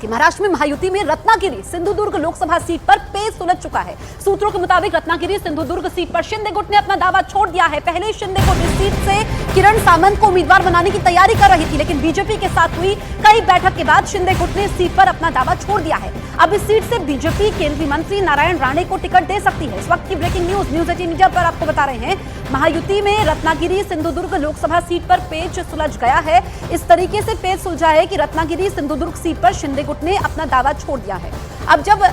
कि महाराष्ट्र में महायुति में रत्नागिरी सिंधुदुर्ग लोकसभा सीट पर पेच सुलझ चुका है। सूत्रों के मुताबिक रत्नागिरी सिंधुदुर्ग सीट पर शिंदे गुट ने अपना दावा छोड़ दिया है। पहले शिंदे गुट इस सीट से किरण सामंत को उम्मीदवार बनाने की तैयारी कर रही थी, लेकिन बीजेपी के साथ हुई कई बैठक के बाद शिंदे गुट ने इस सीट पर अपना दावा छोड़ दिया है। अब इस सीट से बीजेपी केंद्रीय मंत्री नारायण राणे को टिकट दे सकती है। इस वक्त की ब्रेकिंग न्यूज 18 इंडिया पर आपको बता रहे हैं, महायुति में रत्नागिरी सिंधुदुर्ग लोकसभा सीट पर पेच सुलझ गया है। इस तरीके से पेच सुलझा है कि रत्नागिरी सिंधुदुर्ग सीट पर शिंदे गुट ने अपना दावा छोड़ दिया है। अब जब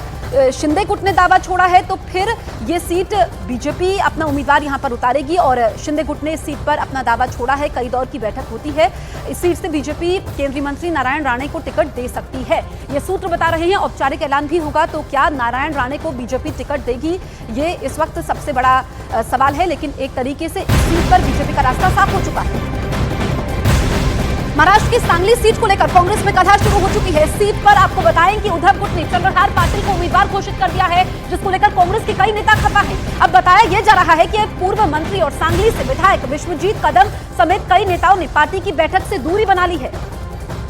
शिंदे गुट ने दावा छोड़ा है तो फिर ये सीट बीजेपी अपना उम्मीदवार यहां पर उतारेगी और शिंदे गुट ने इस सीट पर अपना दावा छोड़ा है। कई दौर की बैठक होती है। इस सीट से बीजेपी केंद्रीय मंत्री नारायण राणे को टिकट दे सकती है, ये सूत्र बता रहे हैं। औपचारिक ऐलान भी होगा तो क्या नारायण राणे को बीजेपी टिकट देगी, ये इस वक्त सबसे बड़ा सवाल है। लेकिन एक तरीके से इस सीट पर बीजेपी का रास्ता साफ हो चुका है। महाराष्ट्र की सांगली सीट को लेकर कांग्रेस में कलह शुरू हो चुकी है। इस सीट पर आपको बताएं कि उद्धव गुट ने चंद्रहार पाटिल को उम्मीदवार घोषित कर दिया है, जिसको लेकर कांग्रेस के कई नेता खफा है। अब बताया यह जा रहा है कि एक पूर्व मंत्री और सांगली से विधायक विश्वजीत कदम समेत कई नेताओं ने पार्टी की बैठक से दूरी बना ली है।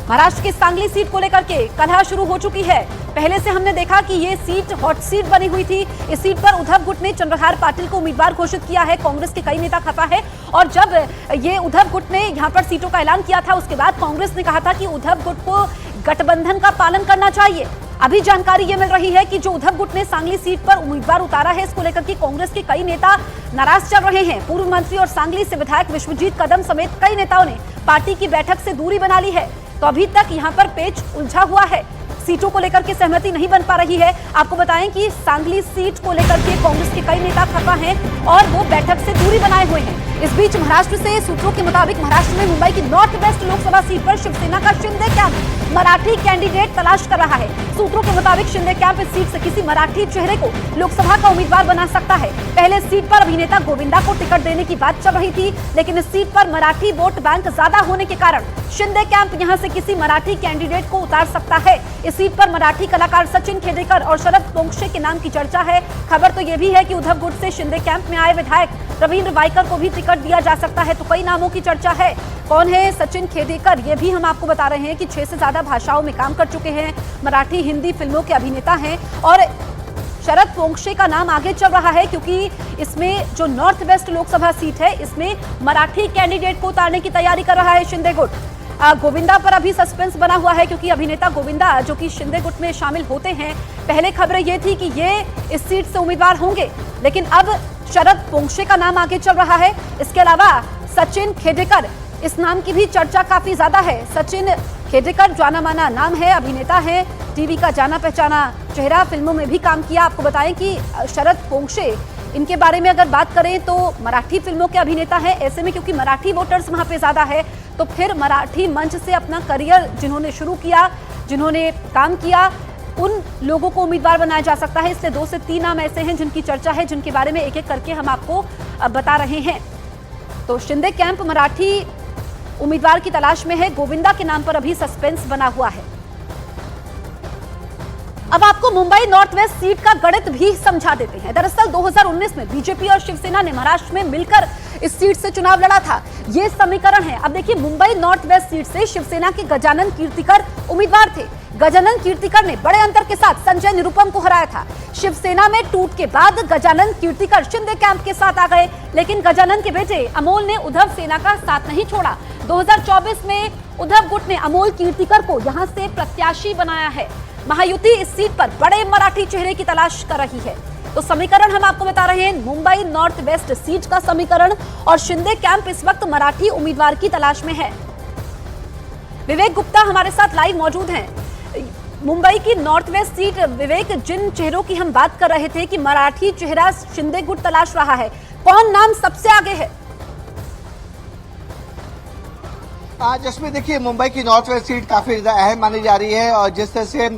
महाराष्ट्र की सांगली सीट को लेकर के कलह शुरू हो चुकी है। पहले से हमने देखा कि ये सीट हॉट सीट बनी हुई थी। इस सीट पर उद्धव गुट ने चंद्रहार पाटिल को उम्मीदवार घोषित किया है। कांग्रेस के कई नेता खफा है और जब ये उद्धव गुट ने यहां पर सीटों का ऐलान किया था, उसके बाद कांग्रेस ने कहा था कि उद्धव गुट को गठबंधन का पालन करना चाहिए। अभी जानकारी ये मिल रही है कि जो उद्धव गुट ने सांगली सीट पर उम्मीदवार उतारा है, इसको लेकर के कांग्रेस के कई नेता नाराज चल रहे हैं। पूर्व मंत्री और सांगली से विधायक विश्वजीत कदम समेत कई नेताओं ने पार्टी की बैठक से दूरी बना ली है। तो अभी तक यहाँ पर पेच उलझा हुआ है, सीटों को लेकर के सहमति नहीं बन पा रही है। आपको बताएं कि सांगली सीट को लेकर के कांग्रेस के कई नेता खफा हैं और वो बैठक से दूरी बनाए हुए हैं। इस बीच महाराष्ट्र से सूत्रों के मुताबिक महाराष्ट्र में मुंबई की नॉर्थ वेस्ट लोकसभा सीट पर शिवसेना का शिंदे कैंप मराठी कैंडिडेट तलाश कर रहा है। सूत्रों के मुताबिक शिंदे कैंप इस सीट से किसी मराठी चेहरे को लोकसभा का उम्मीदवार बना सकता है। पहले सीट पर अभिनेता गोविंदा को टिकट देने की बात चल रही थी, लेकिन इस सीट पर मराठी वोट बैंक ज्यादा होने के कारण शिंदे कैंप यहां से किसी मराठी कैंडिडेट को उतार सकता है। इस सीट पर मराठी कलाकार सचिन खेडेकर और शरद पोंक्षे के नाम की चर्चा है। खबर तो यह भी है कि उद्धव गुट से शिंदे कैंप में आए विधायक रविंद्र वाइकर को भी टिकट दिया जा सकता है। तो कई नामों की चर्चा है। कौन है सचिन खेडेकर, ये भी हम आपको बता रहे हैं कि 6 से ज्यादा भाषाओं में काम कर चुके हैं, मराठी हिंदी फिल्मों के अभिनेता हैं। और शरद पोंक्षे का नाम आगे चल रहा है क्योंकि इसमें जो नॉर्थ वेस्ट लोकसभा सीट है, इसमें मराठी कैंडिडेट को उतारने की तैयारी कर रहा है शिंदे गुट। गोविंदा पर अभी सस्पेंस बना हुआ है क्योंकि अभिनेता गोविंदा जो कि शिंदे गुट में शामिल होते हैं, पहले खबरें ये थी कि ये इस सीट से उम्मीदवार होंगे, लेकिन अब शरद पोंक्षे का नाम आगे चल रहा है। इसके अलावा सचिन खेडेकर, इस नाम की भी चर्चा काफी ज्यादा है। सचिन खेडेकर जाना माना नाम है, अभिनेता है, टीवी का जाना पहचाना चेहरा, फिल्मों में भी काम किया। आपको बताएं कि शरद पोंक्षे, इनके बारे में अगर बात करें तो मराठी फिल्मों के अभिनेता है। ऐसे में क्योंकि मराठी वोटर्स वहां पे ज्यादा है, तो फिर मराठी मंच से अपना करियर जिन्होंने शुरू किया, जिन्होंने काम किया, उन लोगों को उम्मीदवार बनाया जा सकता है। इसलिए 2 से 3 नाम ऐसे हैं जिनकी चर्चा है, जिनके बारे में एक एक करके हम आपको बता रहे हैं। तो शिंदे कैंप मराठी उम्मीदवार की तलाश में है। गोविंदा के नाम पर अभी सस्पेंस बना हुआ है। अब आपको मुंबई नॉर्थ वेस्ट सीट का गणित भी समझा देते हैं। दरअसल 2019 में बीजेपी और शिवसेना ने महाराष्ट्र में मिलकर इस सीट से चुनाव लड़ा था। ये समीकरण है। अब देखिए, मुंबई नॉर्थ वेस्ट सीट से शिवसेना के गजानन कीर्तिकर उम्मीदवार थे। गजानन कीर्तिकर ने बड़े अंतर के साथ संजय निरुपम को हराया था। शिवसेना में टूट के बाद गजानन कीर्तिकर शिंदे कैंप के साथ आ गए, लेकिन गजानन के बेटे अमोल ने उद्धव सेना का साथ नहीं छोड़ा। 2024 में उद्धव गुट ने अमोल कीर्तिकर को यहां से प्रत्याशी बनाया है। महायुति इस सीट पर बड़े मराठी चेहरे की तलाश कर रही है। तो समीकरण हम आपको बता रहे हैं, मुंबई नॉर्थ वेस्ट सीट का समीकरण, और शिंदे कैंप इस वक्त मराठी उम्मीदवार की तलाश में है। विवेक गुप्ता हमारे साथ लाइव मौजूद हैं। मुंबई की नॉर्थ वेस्ट सीट, विवेक, जिन चेहरों की हम बात कर रहे थे कि मराठी चेहरा शिंदे गुट तलाश रहा है, कौन नाम सबसे आगे है? जिसमें देखिए, मुंबई की नॉर्थ वेस्ट सीट काफी अहम मानी जा रही है और जिस तरह से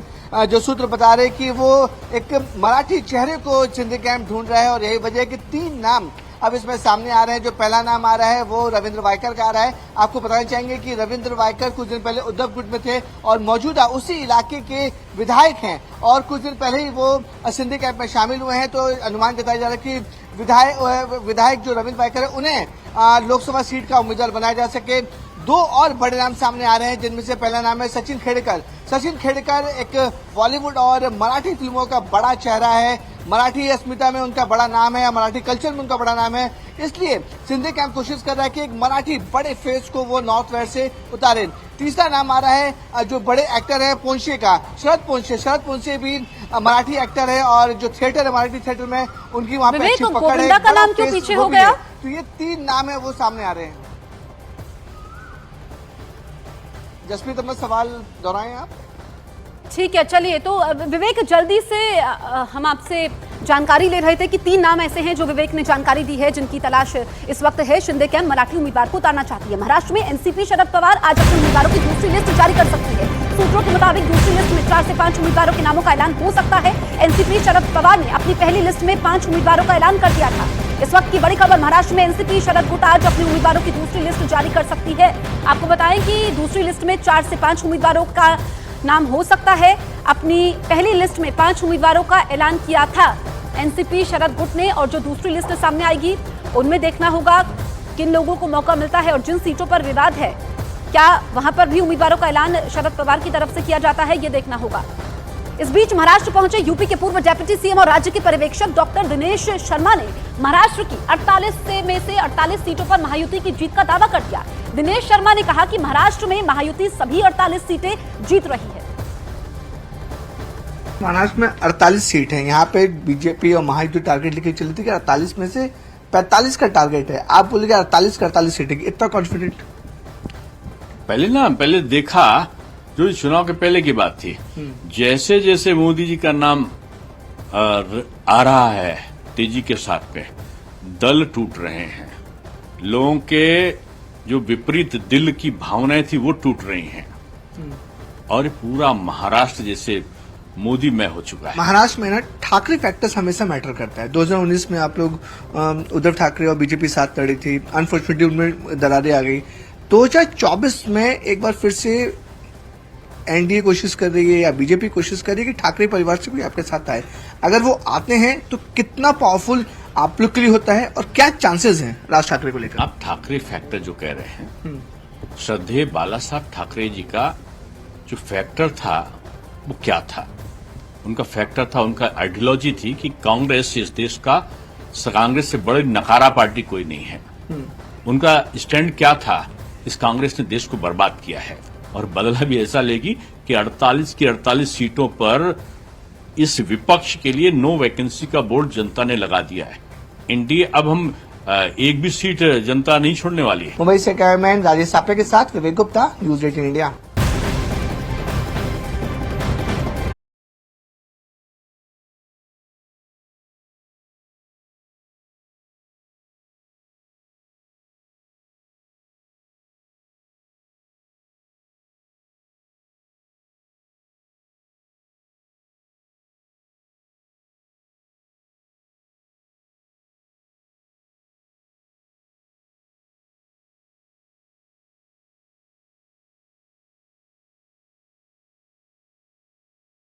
जो सूत्र बता रहे कि वो एक मराठी चेहरे को शिंदे कैंप ढूंढ रहा है और यही वजह है कि 3 नाम अब इसमें सामने आ रहे हैं। जो पहला नाम आ रहा है वो रविंद्र वाइकर का आ रहा है। आपको बताना चाहेंगे कि रविंद्र वाइकर कुछ दिन पहले उद्धव गुट में थे और मौजूदा उसी इलाके के विधायक हैं और कुछ दिन पहले ही वो शिंदे कैंप में शामिल हुए हैं। तो अनुमान जताया जा रहा है कि विधायक जो रविंद्र वाइकर है, उन्हें लोकसभा सीट का उम्मीदवार बनाया जा सके। दो और बड़े नाम सामने आ रहे हैं, जिनमें से पहला नाम है सचिन खेड़कर। सचिन खेड़कर एक बॉलीवुड और मराठी फिल्मों का बड़ा चेहरा है, मराठी अस्मिता में उनका बड़ा नाम है, मराठी कल्चर में उनका बड़ा नाम है। इसलिए शिंदे कैंप कोशिश कर रहा है कि एक मराठी बड़े फेस को वो नॉर्थ वेस्ट से उतारे। तीसरा नाम आ रहा है जो बड़े एक्टर है पोंशे का, शरद पोंशे। शरद पोंशे भी मराठी एक्टर है और जो थिएटर है मराठी थिएटर में उनकी वहाँ पे अच्छी पकड़ है। का नाम क्यों पीछे हो गया? तो ये 3 नाम है वो सामने आ रहे हैं। जसप्रीत अहमद, सवाल दोहराएं आप। ठीक है, चलिए तो विवेक जल्दी से हम आपसे जानकारी ले रहे थे कि 3 नाम ऐसे हैं जो विवेक ने जानकारी दी है, जिनकी तलाश इस वक्त है। शिंदे कैंप मराठी उम्मीदवार को उतारना चाहती है। महाराष्ट्र में एनसीपी शरद पवार आज अपने उम्मीदवारों की दूसरी लिस्ट जारी कर सकती है। सूत्रों के मुताबिक दूसरी लिस्ट में 4 से 5 उम्मीदवारों के नामों का ऐलान हो सकता है। एनसीपी शरद पवार ने अपनी पहली लिस्ट में 5 उम्मीदवारों का ऐलान कर दिया था। इस वक्त की बड़ी खबर, महाराष्ट्र में एनसीपी शरद गुट आज अपने उम्मीदवारों की दूसरी लिस्ट जारी कर सकती है। आपको बताएं कि दूसरी लिस्ट में 4 से 5 उम्मीदवारों का नाम हो सकता है। अपनी पहली लिस्ट में 5 उम्मीदवारों का ऐलान किया था एनसीपी शरद गुट ने, और जो दूसरी लिस्ट सामने आएगी उनमें देखना होगा किन लोगों को मौका मिलता है और जिन सीटों पर विवाद है क्या वहां पर भी उम्मीदवारों का ऐलान शरद पवार की तरफ से किया जाता है, ये देखना होगा। इस बीच महाराष्ट्र पहुंचे यूपी के पूर्व डेप्यूटी सीएम और राज्य के पर्यवेक्षक डॉक्टर दिनेश शर्मा ने महाराष्ट्र की 48 में से 48 सीटों पर महायुति की जीत का दावा कर दिया। दिनेश शर्मा ने कहा कि महाराष्ट्र में महायुति सभी 48 सीटें जीत रही है। महाराष्ट्र में 48 सीट है, यहाँ पे बीजेपी और महायुति टारगेट लेके चली थी कि 48 में से 45 का टारगेट है। आप बोलेंगे 48 का 48 सीट है, इतना कॉन्फिडेंट? पहले देखा, जो चुनाव के पहले की बात थी, जैसे जैसे मोदी जी का नाम आ रहा है तेजी के साथ में, दल टूट रहे हैं, लोगों के जो विपरीत दिल की भावनाएं थी वो टूट रही हैं, और ये पूरा महाराष्ट्र जैसे मोदी में हो चुका है। महाराष्ट्र में ना ठाकरे फैक्टर्स हमेशा मैटर करता है। 2019 में आप लोग उद्धव ठाकरे और बीजेपी साथ लड़ी थी, अनफॉर्चुनेटली उनमें दरारें आ गई। 2024 में एक बार फिर से एनडीए कोशिश कर रही है या बीजेपी कोशिश कर रही है कि ठाकरे परिवार से कोई आपके साथ आए। अगर वो आते हैं तो कितना पावरफुल आप लोग के लिए होता है और क्या चांसेस हैं राज ठाकरे को लेकर? आप ठाकरे फैक्टर जो कह रहे हैं, श्रद्धेय बाला साहब ठाकरे जी का जो फैक्टर था वो क्या था? उनका फैक्टर था, उनका आइडियोलॉजी थी कि कांग्रेस इस देश का, कांग्रेस से बड़ी नकारा पार्टी कोई नहीं है। उनका स्टैंड क्या था? इस कांग्रेस ने देश को बर्बाद किया है और बदला भी ऐसा लेगी कि 48 की 48 सीटों पर इस विपक्ष के लिए नो वैकेंसी का बोर्ड जनता ने लगा दिया है। एनडीए अब हम एक भी सीट जनता नहीं छोड़ने वाली है। मुंबई से कैमरामैन राजेश सापे के साथ विवेक गुप्ता, न्यूज 18 इंडिया।